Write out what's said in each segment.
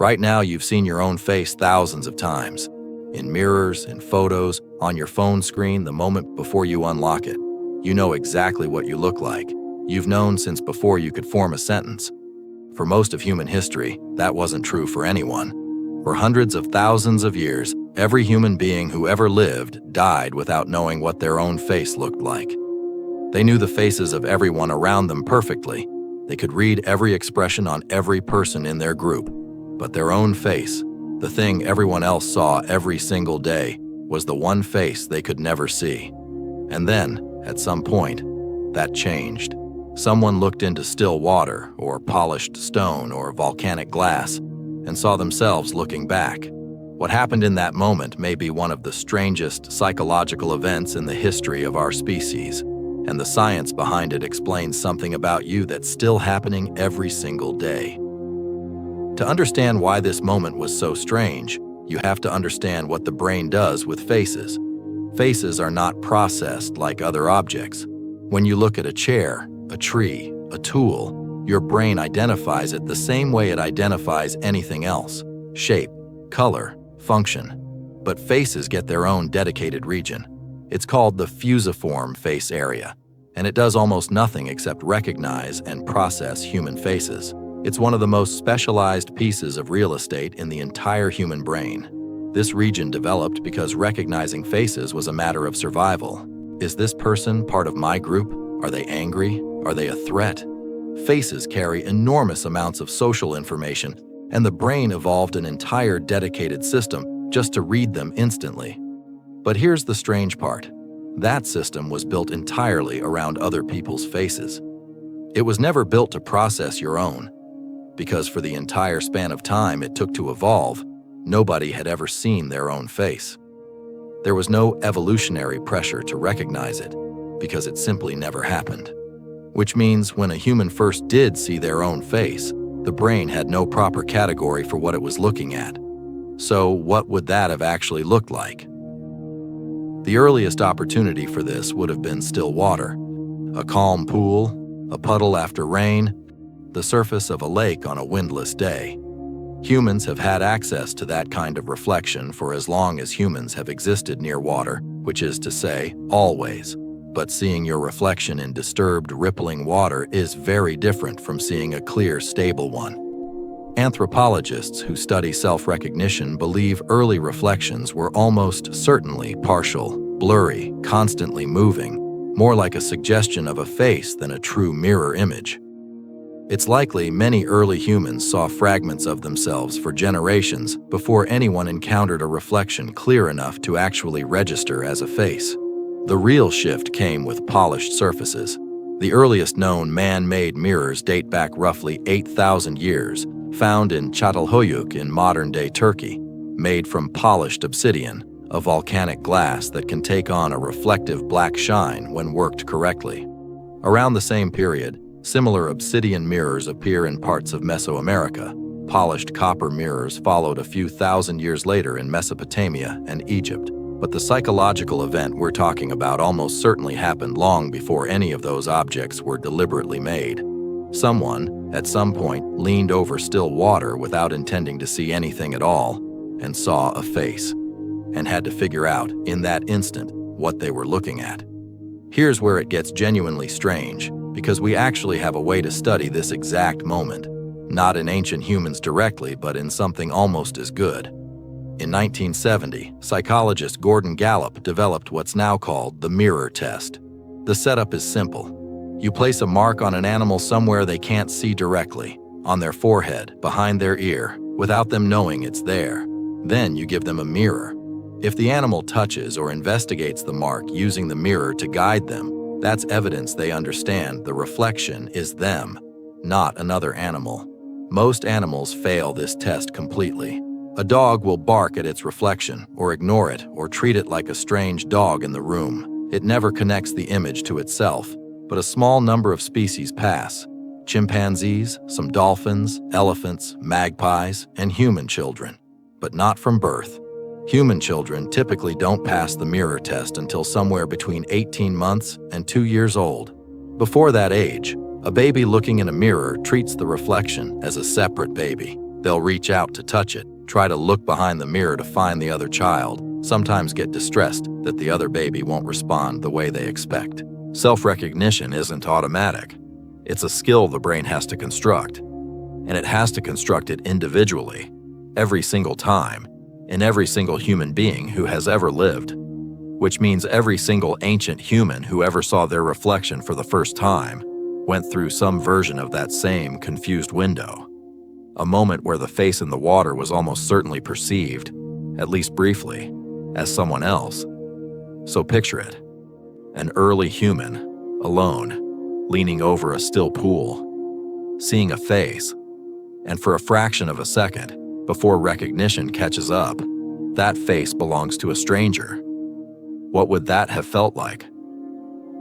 Right now, you've seen your own face thousands of times. In mirrors, in photos, on your phone screen the moment before you unlock it. You know exactly what you look like. You've known since before you could form a sentence. For most of human history, that wasn't true for anyone. For hundreds of thousands of years, every human being who ever lived died without knowing what their own face looked like. They knew the faces of everyone around them perfectly. They could read every expression on every person in their group. But their own face, the thing everyone else saw every single day, was the one face they could never see. And then, at some point, that changed. Someone looked into still water, or polished stone, or volcanic glass, and saw themselves looking back. What happened in that moment may be one of the strangest psychological events in the history of our species, and the science behind it explains something about you that's still happening every single day. To understand why this moment was so strange, you have to understand what the brain does with faces. Faces are not processed like other objects. When you look at a chair, a tree, a tool, your brain identifies it the same way it identifies anything else: shape, color, function. But faces get their own dedicated region. It's called the fusiform face area, and it does almost nothing except recognize and process human faces. It's one of the most specialized pieces of real estate in the entire human brain. This region developed because recognizing faces was a matter of survival. Is this person part of my group? Are they angry? Are they a threat? Faces carry enormous amounts of social information, and the brain evolved an entire dedicated system just to read them instantly. But here's the strange part. That system was built entirely around other people's faces. It was never built to process your own, because for the entire span of time it took to evolve, nobody had ever seen their own face. There was no evolutionary pressure to recognize it, because it simply never happened. Which means when a human first did see their own face, the brain had no proper category for what it was looking at. So what would that have actually looked like? The earliest opportunity for this would have been still water, a calm pool, a puddle after rain, the surface of a lake on a windless day. Humans have had access to that kind of reflection for as long as humans have existed near water, which is to say, always. But seeing your reflection in disturbed, rippling water is very different from seeing a clear, stable one. Anthropologists who study self-recognition believe early reflections were almost certainly partial, blurry, constantly moving, more like a suggestion of a face than a true mirror image. It's likely many early humans saw fragments of themselves for generations before anyone encountered a reflection clear enough to actually register as a face. The real shift came with polished surfaces. The earliest known man-made mirrors date back roughly 8,000 years, found in Çatalhöyük in modern-day Turkey, made from polished obsidian, a volcanic glass that can take on a reflective black shine when worked correctly. Around the same period, similar obsidian mirrors appear in parts of Mesoamerica. Polished copper mirrors followed a few thousand years later in Mesopotamia and Egypt. But the psychological event we're talking about almost certainly happened long before any of those objects were deliberately made. Someone, at some point, leaned over still water without intending to see anything at all, and saw a face, and had to figure out, in that instant, what they were looking at. Here's where it gets genuinely strange, because we actually have a way to study this exact moment, not in ancient humans directly, but in something almost as good. In 1970, psychologist Gordon Gallup developed what's now called the mirror test. The setup is simple. You place a mark on an animal somewhere they can't see directly, on their forehead, behind their ear, without them knowing it's there. Then you give them a mirror. If the animal touches or investigates the mark using the mirror to guide them, that's evidence they understand the reflection is them, not another animal. Most animals fail this test completely. A dog will bark at its reflection, or ignore it, or treat it like a strange dog in the room. It never connects the image to itself, but a small number of species pass. Chimpanzees, some dolphins, elephants, magpies, and human children, but not from birth. Human children typically don't pass the mirror test until somewhere between 18 months and 2 years old. Before that age, a baby looking in a mirror treats the reflection as a separate baby, They'll reach out to touch it, try to look behind the mirror to find the other child, sometimes get distressed that the other baby won't respond the way they expect. Self-recognition isn't automatic. It's a skill the brain has to construct, and it has to construct it individually, every single time, in every single human being who has ever lived, which means every single ancient human who ever saw their reflection for the first time went through some version of that same confused window, a moment where the face in the water was almost certainly perceived, at least briefly, as someone else. So picture it, an early human, alone, leaning over a still pool, seeing a face, and for a fraction of a second, before recognition catches up, that face belongs to a stranger. What would that have felt like?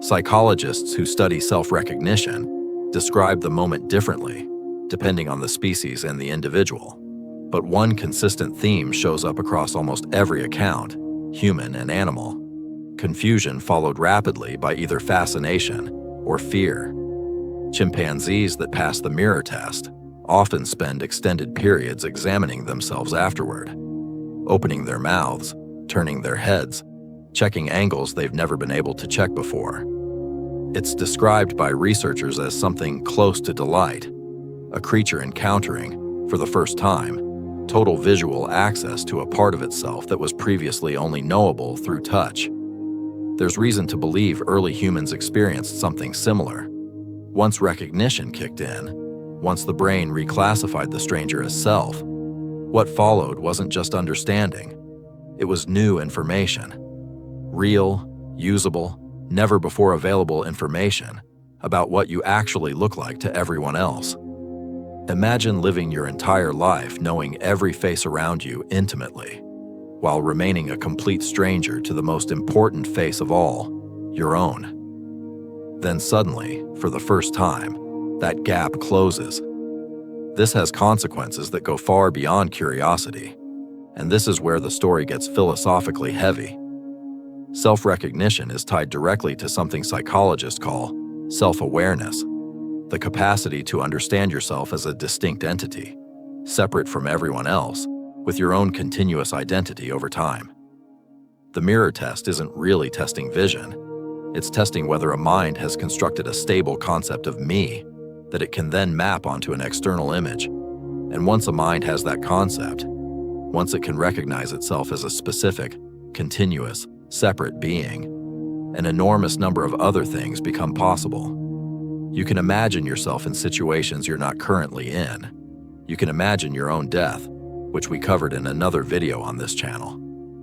Psychologists who study self-recognition describe the moment differently, depending on the species and the individual. But one consistent theme shows up across almost every account, human and animal. Confusion followed rapidly by either fascination or fear. Chimpanzees that pass the mirror test often spend extended periods examining themselves afterward, opening their mouths, turning their heads, checking angles they've never been able to check before. It's described by researchers as something close to delight, a creature encountering, for the first time, total visual access to a part of itself that was previously only knowable through touch. There's reason to believe early humans experienced something similar. Once recognition kicked in, once the brain reclassified the stranger as self, what followed wasn't just understanding. It was new information. Real, usable, never before available information about what you actually look like to everyone else. Imagine living your entire life knowing every face around you intimately, while remaining a complete stranger to the most important face of all, your own. Then suddenly, for the first time, that gap closes. This has consequences that go far beyond curiosity, and this is where the story gets philosophically heavy. Self-recognition is tied directly to something psychologists call self-awareness, the capacity to understand yourself as a distinct entity, separate from everyone else, with your own continuous identity over time. The mirror test isn't really testing vision. It's testing whether a mind has constructed a stable concept of me that it can then map onto an external image. And once a mind has that concept, once it can recognize itself as a specific, continuous, separate being, an enormous number of other things become possible. You can imagine yourself in situations you're not currently in. You can imagine your own death, which we covered in another video on this channel,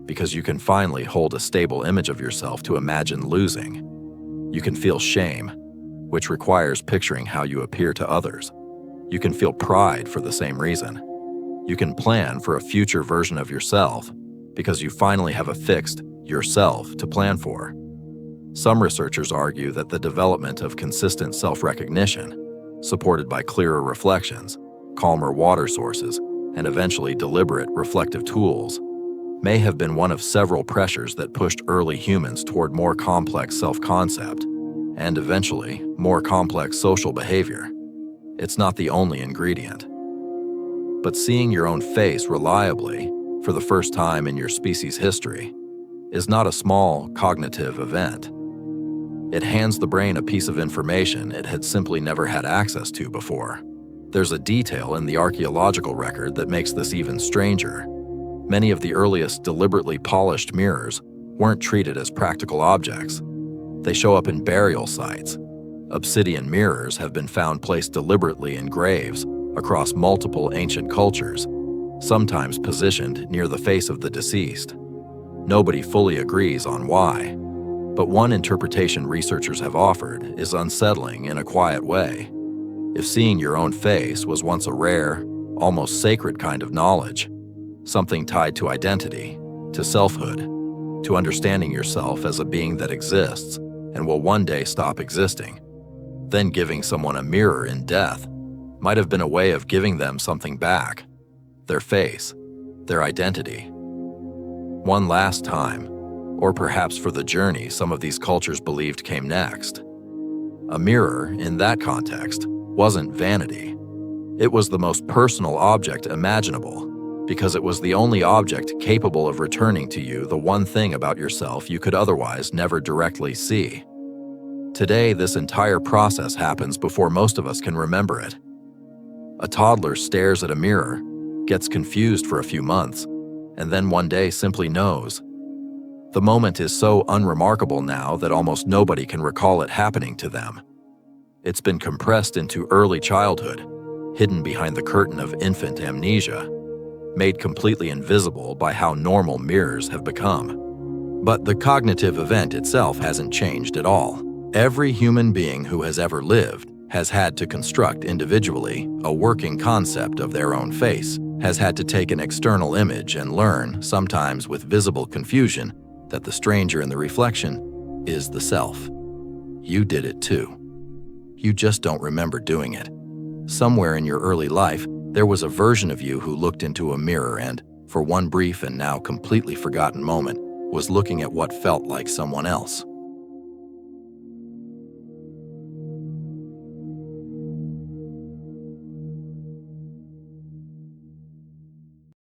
because you can finally hold a stable image of yourself to imagine losing. You can feel shame, which requires picturing how you appear to others. You can feel pride for the same reason. You can plan for a future version of yourself because you finally have a fixed yourself to plan for. Some researchers argue that the development of consistent self-recognition, supported by clearer reflections, calmer water sources, and eventually deliberate reflective tools, may have been one of several pressures that pushed early humans toward more complex self-concept and eventually more complex social behavior. It's not the only ingredient. But seeing your own face reliably for the first time in your species' history is not a small cognitive event. It hands the brain a piece of information it had simply never had access to before. There's a detail in the archaeological record that makes this even stranger. Many of the earliest deliberately polished mirrors weren't treated as practical objects. They show up in burial sites. Obsidian mirrors have been found placed deliberately in graves across multiple ancient cultures, sometimes positioned near the face of the deceased. Nobody fully agrees on why, but one interpretation researchers have offered is unsettling in a quiet way. If seeing your own face was once a rare, almost sacred kind of knowledge, something tied to identity, to selfhood, to understanding yourself as a being that exists and will one day stop existing, then giving someone a mirror in death might have been a way of giving them something back, their face, their identity. One last time, or perhaps for the journey some of these cultures believed came next. A mirror, in that context, wasn't vanity. It was the most personal object imaginable, because it was the only object capable of returning to you the one thing about yourself you could otherwise never directly see. Today, this entire process happens before most of us can remember it. A toddler stares at a mirror, gets confused for a few months, and then one day simply knows. The moment is so unremarkable now that almost nobody can recall it happening to them. It's been compressed into early childhood, hidden behind the curtain of infant amnesia, made completely invisible by how normal mirrors have become. But the cognitive event itself hasn't changed at all. Every human being who has ever lived has had to construct individually a working concept of their own face, has had to take an external image and learn, sometimes with visible confusion, that the stranger in the reflection is the self. You did it too. You just don't remember doing it. Somewhere in your early life, there was a version of you who looked into a mirror and, for one brief and now completely forgotten moment, was looking at what felt like someone else.